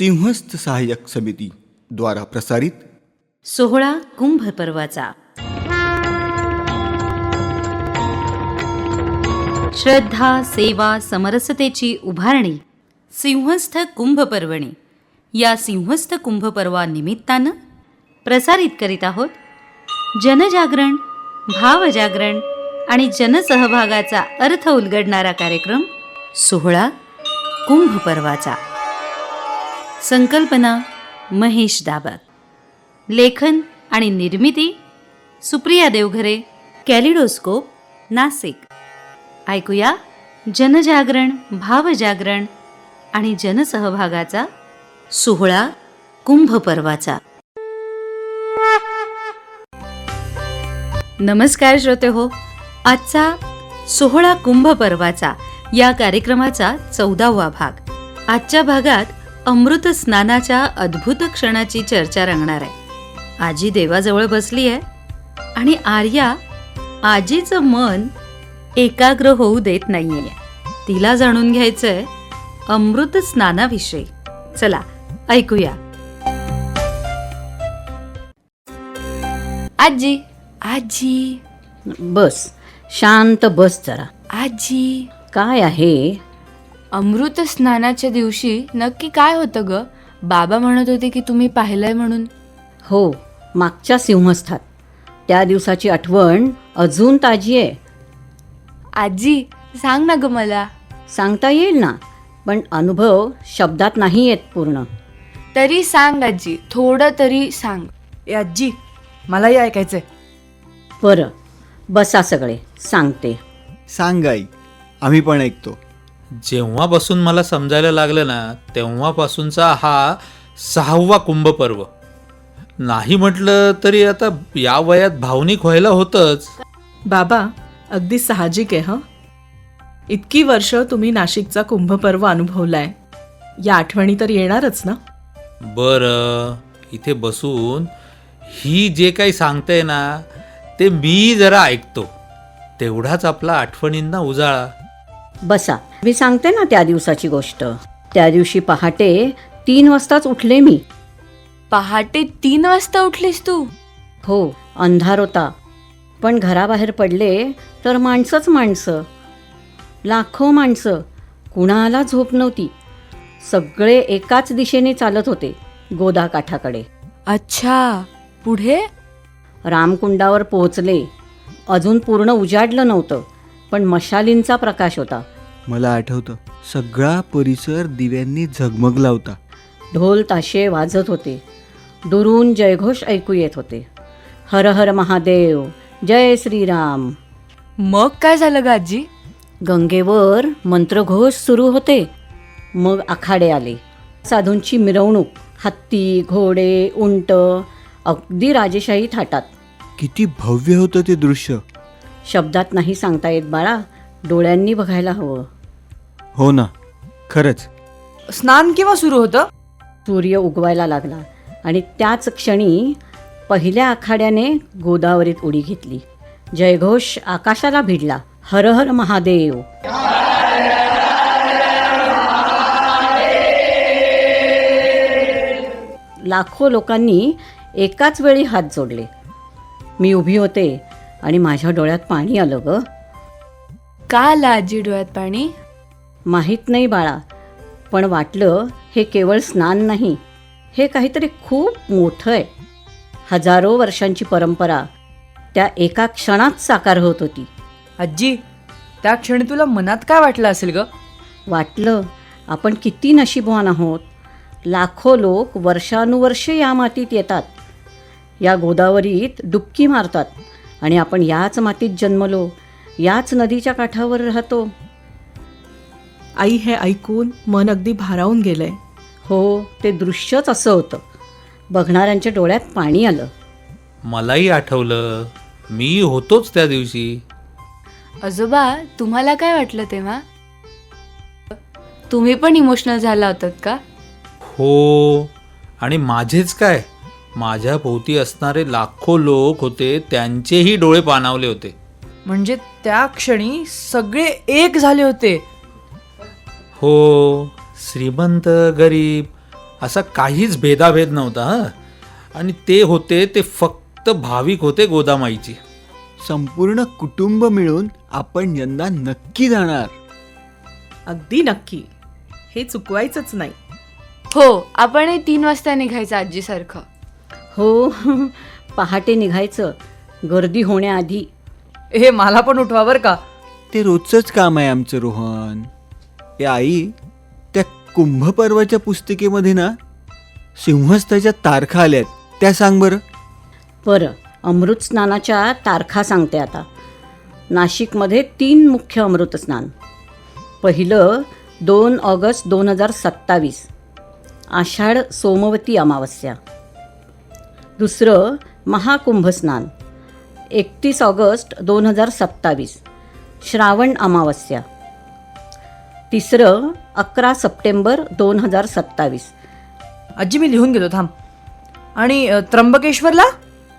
सिंहस्थ सहाय्यक समिती द्वारा प्रसारित सोहळा कुंभ पर्वाचा श्रद्धा सेवा समरसतेची उभारणी सिंहस्थ कुंभ पर्वणी या सिंहस्थ कुंभ पर्वानिमित्तानं प्रसारित करीत आहोत जनजागरण भावजागरण आणि जनसहभागाचा अर्थ उलगडणारा कार्यक्रम सोहळा कुंभ पर्वाचा. संकल्पना महेश दाबक, लेखन आणि निर्मिती सुप्रिया देवघरे, कॅलिडोस्कोप नाशिक. ऐकूया जनजागरण भावजागरण आणि जनसहभागाचा सोहळा कुंभ पर्वाचा. नमस्कार श्रोते हो, आजचा सोहळा कुंभ पर्वाचा या कार्यक्रमाचा 14वा भाग. आजच्या भागात अमृत स्नानाच्या अद्भुत क्षणाची चर्चा रंगणार आहे. आजी देवाजवळ बसली आहे आणि आर्या आजीचं मन एकाग्र होऊ देत नाहीये. तिला जाणून घ्यायचंय अमृत स्नानाविषयी. चला ऐकूया. आजी आजी बस, शांत बस जरा. आजी, काय आहे? अमृत स्नानाच्या दिवशी नक्की काय होतं ग? बाबा म्हणत होते की तुम्ही पाहिलंय म्हणून. हो, मागच्या सिंहस्थात. त्या दिवसाची आठवण अजून ताजी आहे. आजी सांग ना ग मला. सांगता येईल ना, पण अनुभव शब्दात नाही येत पूर्ण. तरी सांग आजी, थोडं तरी सांग. ए आजी, मलाही ऐकायचंय. बरं, बसा सगळे, सांगते. सांग आई, आम्ही पण ऐकतो. जेव्हापासून मला समजायला लागलं ना, तेव्हापासूनचा हा 6वा कुंभपर्व. नाही म्हटलं तरी आता या वयात भावनिक व्हायला होतंच. बाबा, अगदी साहजिक आहे. इतकी वर्ष तुम्ही नाशिकचा कुंभपर्व अनुभवलाय, या आठवणी तर येणारच ना. बरं, इथे बसून ही जे काही सांगते ना ते मी जरा ऐकतो, तेवढाच आपला आठवणींना उजाळा. बसा, मी सांगते ना त्या दिवसाची गोष्ट. त्या दिवशी पहाटे 3 वाजताच उठले मी. पहाटे 3 वाजता उठलीस तू? हो, अंधार होता, पण घराबाहेर पडले तर माणसंच माणसं, लाखो माणसं. कुणाला झोप नव्हती. सगळे एकाच दिशेने चालत होते गोदा काठाकडे. अच्छा, पुढे? रामकुंडावर पोहोचले. अजून पूर्ण उजाडलं नव्हतं, पण मशालींचा प्रकाश होता. मला आठवतं, सगळा परिसर दिव्यांनी झगमगला होता. ढोल ताशे वाजत होते. दुरून जयघोष ऐकू येत होते. हर हर महादेव, जय श्रीराम. मग काय झालं ग आजी? गंगेवर मंत्रघोष सुरू होते. मग आखाडे आले. साधूंची मिरवणूक, हत्ती, घोडे, उंट, अगदी राजेशाही थाटात. किती भव्य होतं ते दृश्य. शब्दात नाही सांगता येत बाळा, डोळ्यांनी बघायला हवं. हो ना, खरंच. स्नान केव्हा सुरू होतं? सूर्य उगवायला लागला आणि त्याच क्षणी पहिल्या आखाड्याने गोदावरीत उडी घेतली. जयघोष आकाशाला भिडला. हर हर महादेव. लाखो लोकांनी एकाच वेळी हात जोडले. मी उभी होते आणि माझ्या डोळ्यात पाणी आलं ग. का आलं आजी डोळ्यात पाणी? माहीत नाही बाळा, पण वाटलं हे केवळ स्नान नाही, हे काहीतरी खूप मोठं आहे. हजारो वर्षांची परंपरा त्या एका क्षणात साकार होत होती. आजी, त्या क्षणी तुला मनात काय वाटलं असेल ग? वाटलं आपण किती नशीबवान आहोत. लाखो लोक वर्षानुवर्षे या मातीत येतात, या गोदावरीत डुबकी मारतात, आणि आपण याच मातीत जन्मलो, याच नदीच्या काठावर राहतो. आई, हे ऐकून मन अगदी भारावून गेलंय. हो, ते दृश्यच असं होतं. बघणाऱ्यांच्या डोळ्यात पाणी आलं. मलाही आठवलं, मी होतोच त्या दिवशी. आजोबा, तुम्हाला काय वाटलं तेव्हा? तुम्ही पण इमोशनल झाला होतात का? हो, आणि माझेच काय, माझ्या भोवती असणारे लाखो लोक होते, त्यांचेही डोळे पाणावले होते. म्हणजे त्या क्षणी सगळे एक झाले होते. हो, श्रीमंत गरीब असा काहीच भेदाभेद नव्हता हं. आणि ते होते ते फक्त भाविक होते गोदामाईची. संपूर्ण कुटुंब मिळून आपण यंदा नक्की जाणार. अगदी नक्की. हे चुकवायचंच नाही. हो, आपणही 3 वाजता निघायचं आजीसारखं. हो पहाटे निघायचं, गर्दी होण्याआधी. हे मला पण उठवा बरं का. ते रोजचंच काम आहे आमचं रोहन. ए आई, त्या कुंभपर्वाच्या पुस्तिकेमध्ये ना सिंहस्थाच्या तारखा आल्यात, त्या सांग बरं. बरं, अमृत स्नानाच्या तारखा सांगते आता. नाशिकमध्ये 3 मुख्य अमृत स्नान. पहिलं 2 ऑगस्ट 2027, आषाढ सोमवती अमावस्या. दुसरं महाकुंभ स्नान 31 ऑगस्ट 2027, श्रावण अमावस्या. तिसरं 11 सप्टेंबर 2027. आजी मी लिहून घेतो थांब. आणि त्र्यंबकेश्वरला?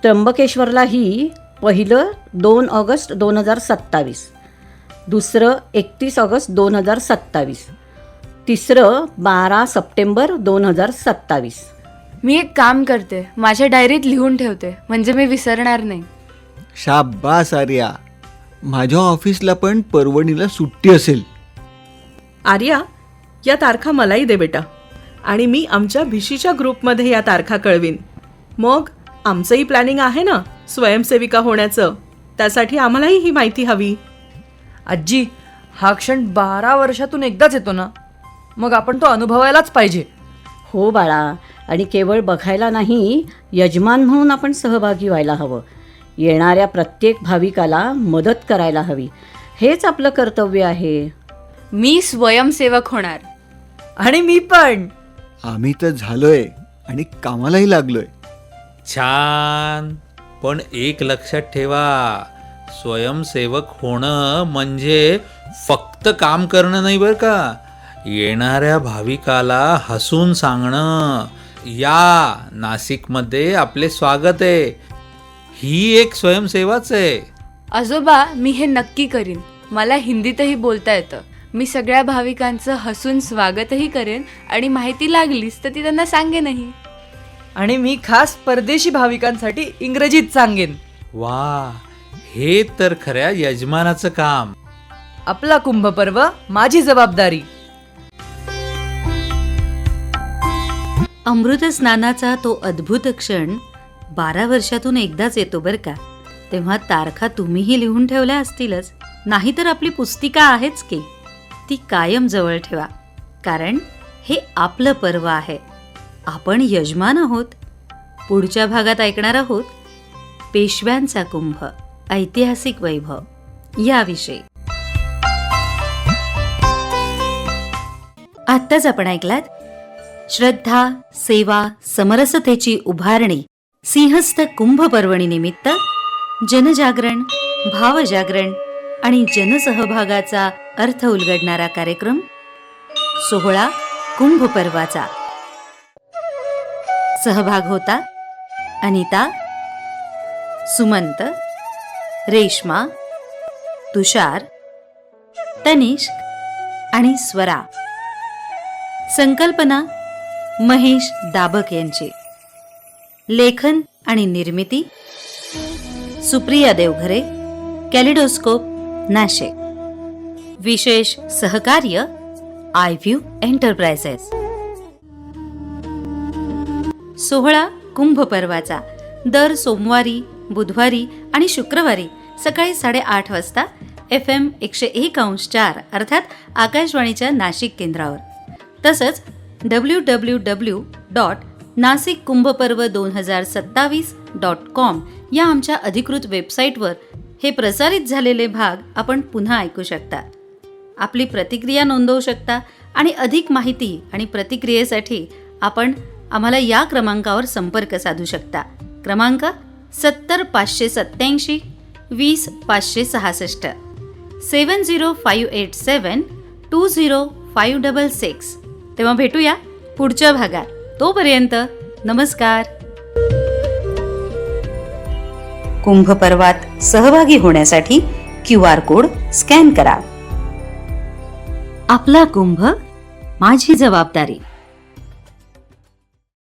त्र्यंबकेश्वरलाही पहिलं 2 ऑगस्ट 2027, दुसरं 31 ऑगस्ट 2027, तिसरं 12 सप्टेंबर 2027. मी एक काम करते, माझ्या डायरीत लिहून ठेवते, म्हणजे मी विसरणार नाही. शाब्बास आर्या. माझ्या ऑफिसला पण परवणीला सुट्टी असेल. आर्या, या तारखा मलाही दे बेटा. आणि मी आमच्या भिशीच्या ग्रुपमध्ये या तारखा कळवीन. मग आमचंही प्लॅनिंग आहे ना स्वयंसेविका होण्याचं, त्यासाठी आम्हालाही ही माहिती हवी. आजी, हा क्षण 12 वर्षातून एकदाच येतो ना, मग आपण तो अनुभवायलाच पाहिजे. हो बाळा, आणि केवळ बघायला नाही, यजमान म्हणून आपण सहभागी व्हायला हवं. येणाऱ्या प्रत्येक भाविकाला मदत करायला हवी. हेच आपलं कर्तव्य आहे. मी स्वयंसेवक होणार. आणि मी पण. आम्ही तर झालोय आणि कामालाही लागलोय. छान. पण एक लक्षात ठेवा, स्वयंसेवक होणं म्हणजे फक्त काम करणं नाही बरं का. येणाऱ्या भाविकाला हसून सांगणं, या नाशिकमध्ये आपले स्वागत आहे, ही एक स्वयंसेवाच आहे. आजोबा, मी हे नक्की करीन. मला हिंदीतही बोलता येतं. मी सगळ्या भाविकांचं हसून स्वागतही करेन आणि माहिती लागलीच तर ती त्यांना सांगेनही. आणि मी खास परदेशी भाविकांसाठी इंग्रजीत सांगेन. वा, हे तर खऱ्या यजमानाचं काम. आपला कुंभपर्व माझी जबाबदारी. अमृत स्नानाचा तो अद्भुत क्षण 12 वर्षातून एकदाच येतो बरं का. तेव्हा तारखा तुम्हीही लिहून ठेवल्या असतीलच, नाहीतर आपली पुस्तिका आहेच की, ती कायम जवळ ठेवा. कारण हे आपलं पर्व आहे. आपण यजमान आहोत. पुढच्या भागात ऐकणार आहोत पेशव्यांचा कुंभ, ऐतिहासिक वैभव याविषयी. आत्ताच आपण ऐकलात श्रद्धा, सेवा, समरसतेची उभारणी सिंहस्थ कुंभ पर्वणी निमित्त जनजागरण, भावजागरण आणि जनसहभागाचा अर्थ उलगडणारा कार्यक्रम सोहळा कुंभ पर्वाचा. सहभाग होता अनिता, सुमंत, रेश्मा, तुषार, तनिष्क आणि स्वरा. संकल्पना महेश दाबक यांची. लेखन आणि निर्मिती सुप्रिया देवघरे, कॅलिडोस्कोप, नाशिक. विशेष सहकार्य आयव्ह्यू एंटरप्राइजेस. सोहळा कुंभ पर्वाचा दर सोमवारी, बुधवारी आणि शुक्रवारी सकाळी 8:30 वाजता FM 101.4 अर्थात आकाशवाणीच्या नाशिक केंद्रावर. तसंच www.nasikkumbparv2027.com या आमच्या अधिकृत वेबसाईटवर हे प्रसारित झालेले भाग आपण पुन्हा ऐकू शकता. आपली प्रतिक्रिया नोंदवू शकता आणि अधिक माहिती आणि प्रतिक्रियेसाठी आपण आम्हाला या क्रमांकावर संपर्क साधू शकता. क्रमांक 70587 20566 70587 तेव्हा भेटूया पुढच्या भागात. तोपर्यंत नमस्कार. कुंभ पर्वात सहभागी होण्यासाठी QR कोड स्कॅन करा. आपला कुंभ माझी जबाबदारी.